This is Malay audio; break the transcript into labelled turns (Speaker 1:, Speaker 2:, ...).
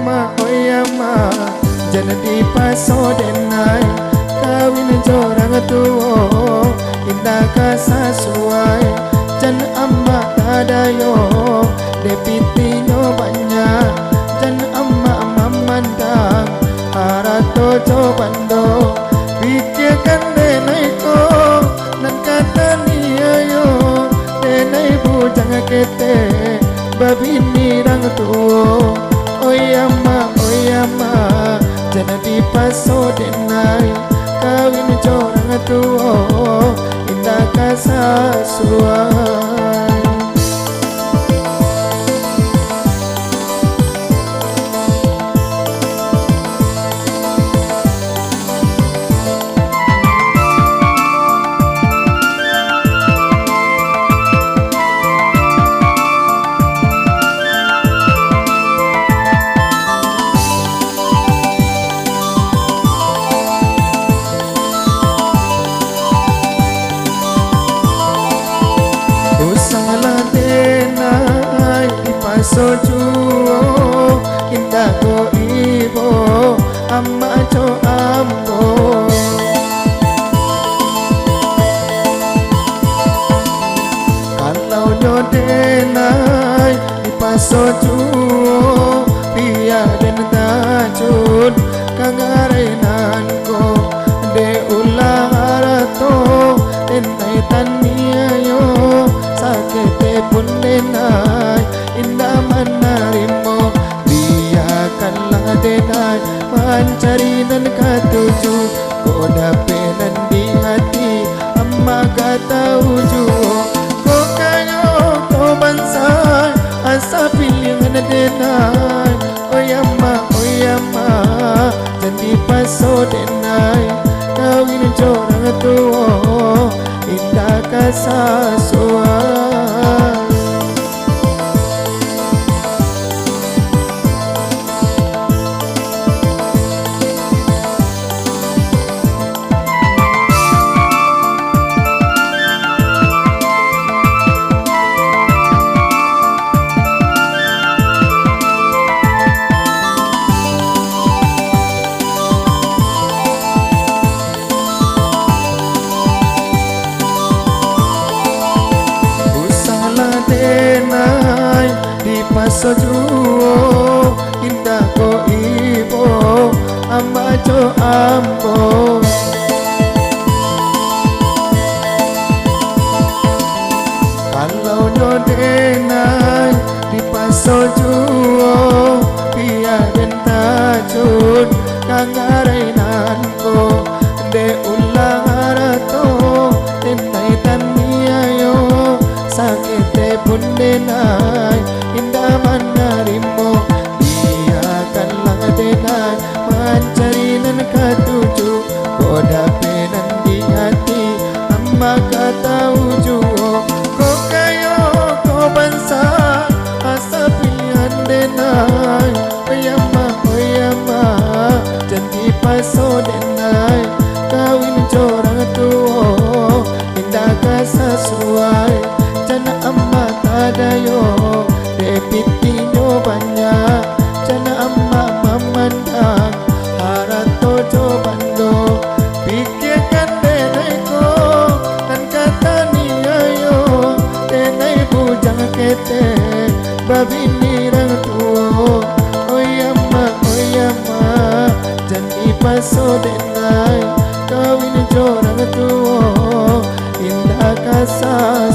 Speaker 1: oyama jangan dipaso denai kawin jorang tuo indah kasasuai jan amma tadayo depitinya banyak jan amma mamandang harato cobando pikirkan denai ko nan kata niayo denai bujang kete babini rang tuo oyama jangan dipaso denai kawin jorang tuo indah kasasuai. So juo indah ko ibo amma cho ambo kalau nyodenai ipaso juo biar den tajun kangarainan ko de ulang arato entai taniayo sakete pun denai indah menarimo biarkanlah denai mencari nan katuju kau dapenan di hati amma kata uju kau kayo kau bansai asa pilih denai oyama jangan paso denai kawin jorang tuo indah kasasuai. Paso juo indah ko ibo amma cho ambo kalau nyodenai di paso juo biar den tajun kangarainan ko de ulang arato entai taniayo sakete pun denai indah menarimo biarkanlah denai mencari nan katuju kau dapenan di hati amma kata uju kau kayo kau bangsa asa pilihan denai oyama jangan dipaso denai kawin jorang tuo indah kasasuai jana amma tadayo depitinya banyak jana amma mamandang harato cobando pikirkan denai ko dan kata niayo denai bujang kete babini rang tuo oyama jangan dipaso denai kawin jorang tuo indah kasasuai.